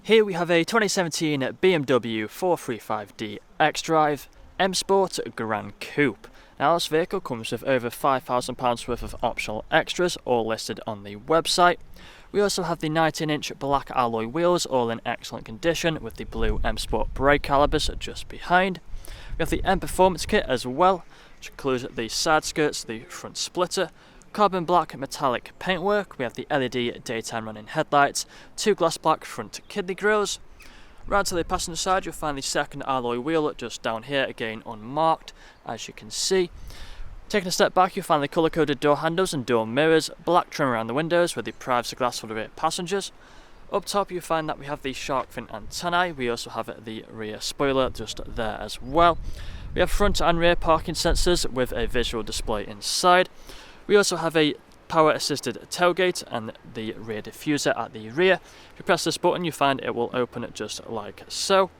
Here we have a 2017 BMW 435D XDRIVE M Sport GRAN Coupe. Now this vehicle comes with over £5,000 worth of optional extras, all listed on the website. We also have the 19-inch black alloy wheels, all in excellent condition, with the blue M Sport brake calipers just behind. We have the M Performance kit as well, which includes the side skirts, the front splitter, carbon black metallic paintwork. We have the LED daytime running headlights, two gloss black front kidney grills. Round to the passenger side, you'll find the second alloy wheel just down here, again unmarked, as you can see. Taking a step back, you'll find the colour-coded door handles and door mirrors, black trim around the windows with the privacy glass for the rear passengers. Up top, you'll find that we have the shark fin antennae. We also have the rear spoiler just there as well. We have front and rear parking sensors with a visual display inside. We also have a power assisted tailgate and the rear diffuser at the rear. If you press this button, you find it will open just like so.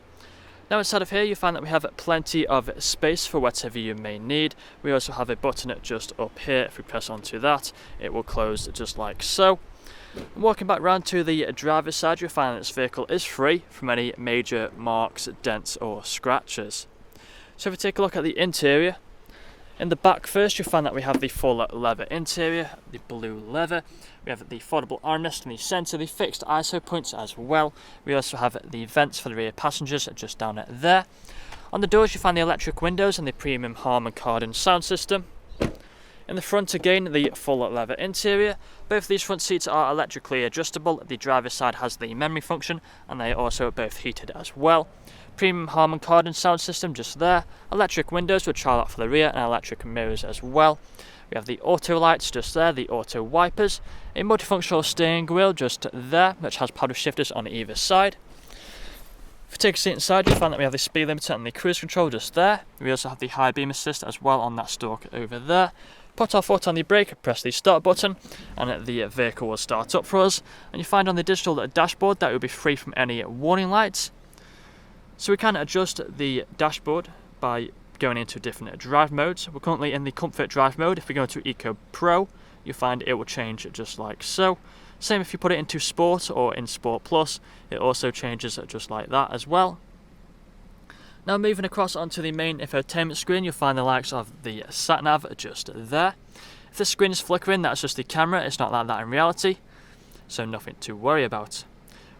Now inside of here, you find that we have plenty of space for whatever you may need. We also have a button just up here. If we press onto that, it will close just like so. And walking back round to the driver's side, you'll find that this vehicle is free from any major marks, dents or scratches. So if we take a look at the interior, in the back first, you'll find that we have the full leather interior, the blue leather. We have the foldable armrest in the centre, the fixed ISO points as well. We also have the vents for the rear passengers just down there. On the doors, you find the electric windows and the premium Harman Kardon sound system. In the front again, the full leather interior. Both of these front seats are electrically adjustable. The driver's side has the memory function and they are also both heated as well. Premium Harman Kardon sound system just there. Electric windows with child lock for the rear and electric mirrors as well. We have the auto lights just there, the auto wipers. A multifunctional steering wheel just there, which has paddle shifters on either side. If you take a seat inside, you'll find that we have the speed limiter and the cruise control just there. We also have the high beam assist as well on that stalk over there. Put our foot on the brake, press the start button, and the vehicle will start up for us. And you find on the digital dashboard that it will be free from any warning lights. So we can adjust the dashboard by going into different drive modes. We're currently in the Comfort drive mode. If we go to Eco Pro, you find it will change just like so. Same if you put it into Sport or in Sport Plus, it also changes just like that as well. Now moving across onto the main infotainment screen, you'll find the likes of the sat-nav just there. If the screen is flickering, that's just the camera. It's not like that in reality, so nothing to worry about.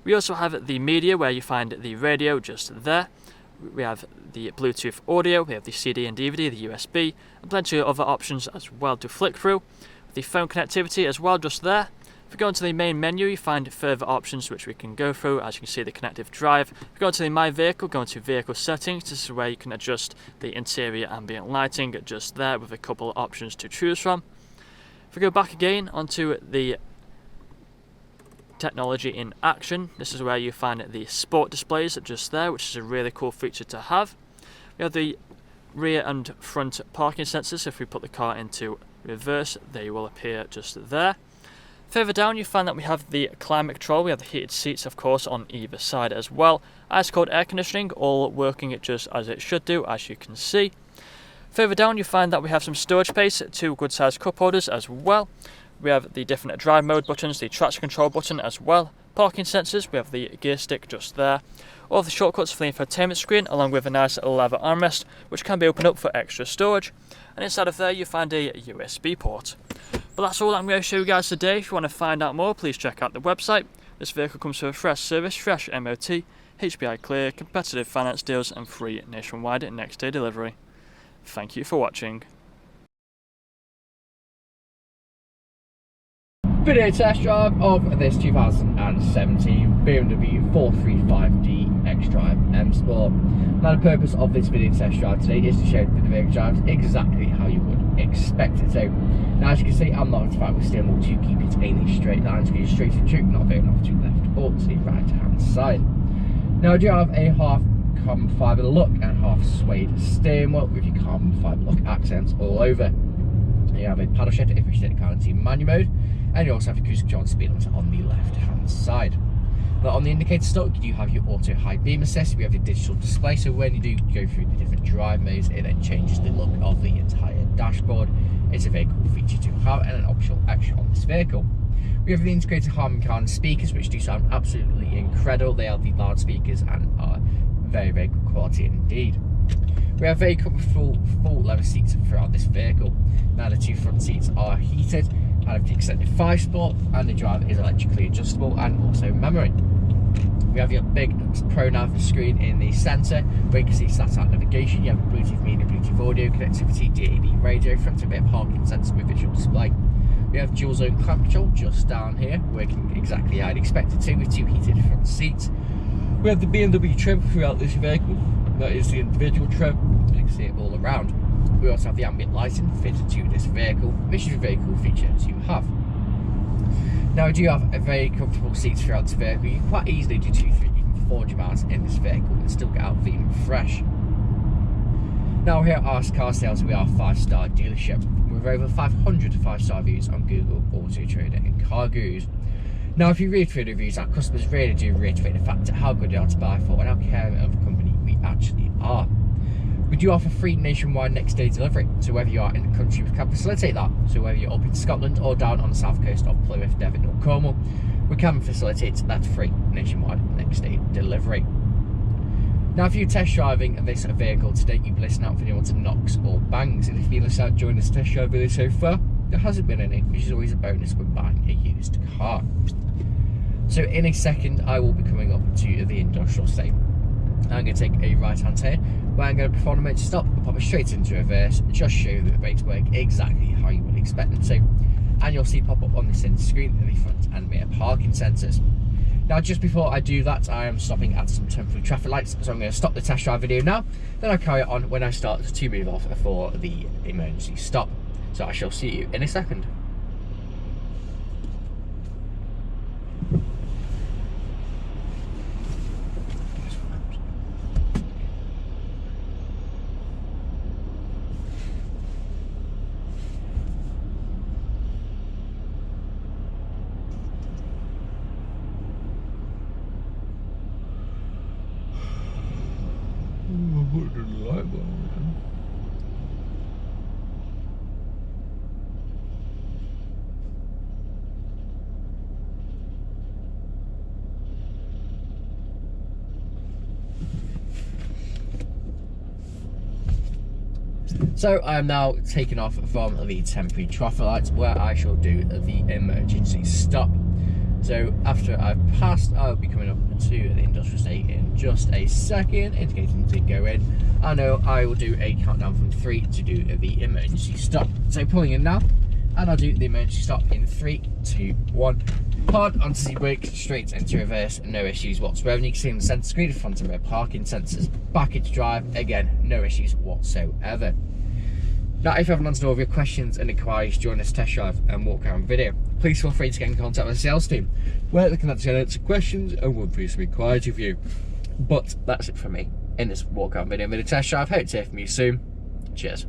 We also have the media, where you find the radio just there. We have the Bluetooth audio, we have the CD and DVD, the USB, and plenty of other options as well to flick through. The phone connectivity as well just there. If we go into the main menu, you find further options which we can go through. As you can see, the connective drive. If we go into the My Vehicle, go into Vehicle Settings. This is where you can adjust the interior ambient lighting just there with a couple of options to choose from. If we go back again onto the Technology in Action, this is where you find the sport displays just there, which is a really cool feature to have. We have the rear and front parking sensors. If we put the car into reverse, they will appear just there. Further down, you find that we have the climate control. We have the heated seats, of course, on either side as well. Ice cold air conditioning, all working just as it should do, as you can see. Further down, you find that we have some storage space, two good sized cup holders as well. We have the different drive mode buttons, the traction control button as well. Parking sensors, we have the gear stick just there. All the shortcuts for the infotainment screen, along with a nice leather armrest, which can be opened up for extra storage. And inside of there, you find a USB port. But that's all I'm going to show you guys today. If you want to find out more, please check out the website. This vehicle comes with a fresh service, fresh MOT, HPI clear, competitive finance deals, and free nationwide next day delivery. Thank you for watching. Video test drive of this 2017 BMW 435D XDRIVE M Sport. Now the purpose of this video test drive today is to show that the vehicle drives exactly how you would expect it to. Now as you can see, I'm not satisfied with steering wheel to keep it in a straight line, to get straight and true, not veering off to left or to the right hand side. Now I do have a half carbon fibre look and half suede steering wheel with your carbon fibre look accents all over. You have a paddle shifter if you set the car into manual mode, and you also have the cruise control and speed limiter on the left hand side. Now on the indicator stalk, you do have your auto high beam assist. We have the digital display, so when you do go through the different drive modes, it then changes the look of the entire dashboard. It's a very cool feature to have and an optional extra on this vehicle. We have the integrated Harman Kardon speakers, which do sound absolutely incredible. They are the loudspeakers and are very, very good quality indeed. We have very comfortable full leather seats throughout this vehicle. Now the 2 front seats are heated and have the extended 5-sport, and the driver is electrically adjustable and also memory. We have your big Pro Nav screen in the centre, where you can see satellite navigation. You have Bluetooth media, Bluetooth audio connectivity, DAB radio, front and rear parking sensor with visual display. We have dual zone climate control just down here, working exactly how I'd expect it to, with 2 heated front seats. We have the BMW trim throughout this vehicle. That is the individual trim. You can see it all around. We also have the ambient lighting fitted to this vehicle, which is a very cool feature to have. Now we do have a very comfortable seats throughout this vehicle. You can quite easily do 2, 3, even 400 miles in this vehicle and still get out feeling fresh. Now here at our car sales, we are a 5-star dealership with over 500 5-star reviews on Google, Autotrader and Car Gurus. Now if you read through the reviews, our customers really do reiterate the fact of how good they are to buy for and how caring of a company we actually are. We do offer free nationwide next day delivery, so whether you are in the country, we can facilitate that. So whether you're up in Scotland or down on the south coast of Plymouth, Devon or Cornwall, we can facilitate that free nationwide next day delivery. Now if you're test driving this vehicle today, you've listened out for anyone to knocks or bangs, and if you listen out during this test drive video so far, there hasn't been any, which is always a bonus when buying a used car. So in a second, I will be coming up to the industrial state. I'm going to take a right hand turn, where I'm going to perform a emergency stop and pop it straight into reverse, just show you that the brakes work exactly how you would expect them to. And you'll see pop up on the center screen the front and rear parking sensors. Now just before I do that, I am stopping at some temporary traffic lights, so I'm going to stop the test drive video now, then I'll carry it on when I start to move off for the emergency stop. So I shall see you in a second. Put the light on. So I am now taking off from the temporary traffic lights, where I shall do the emergency stop. So after I've passed, I'll be coming up to the industrial estate in just a second, indicating to go in. I know I will do a countdown from 3 to do the emergency stop. So pulling in now, and I'll do the emergency stop in 3, 2, 1. Hard onto the brakes, straight into reverse, no issues whatsoever. And you can see on the centre screen, the front and rear parking sensors. Back into drive, again, no issues whatsoever. Now, if you haven't answered all of your questions and inquiries during this test drive and walk around video, please feel free to get in contact with the sales team, where they can answer questions and run through some inquiries with you. But that's it for me in this walk around video and test drive. Hope to hear from you soon. Cheers.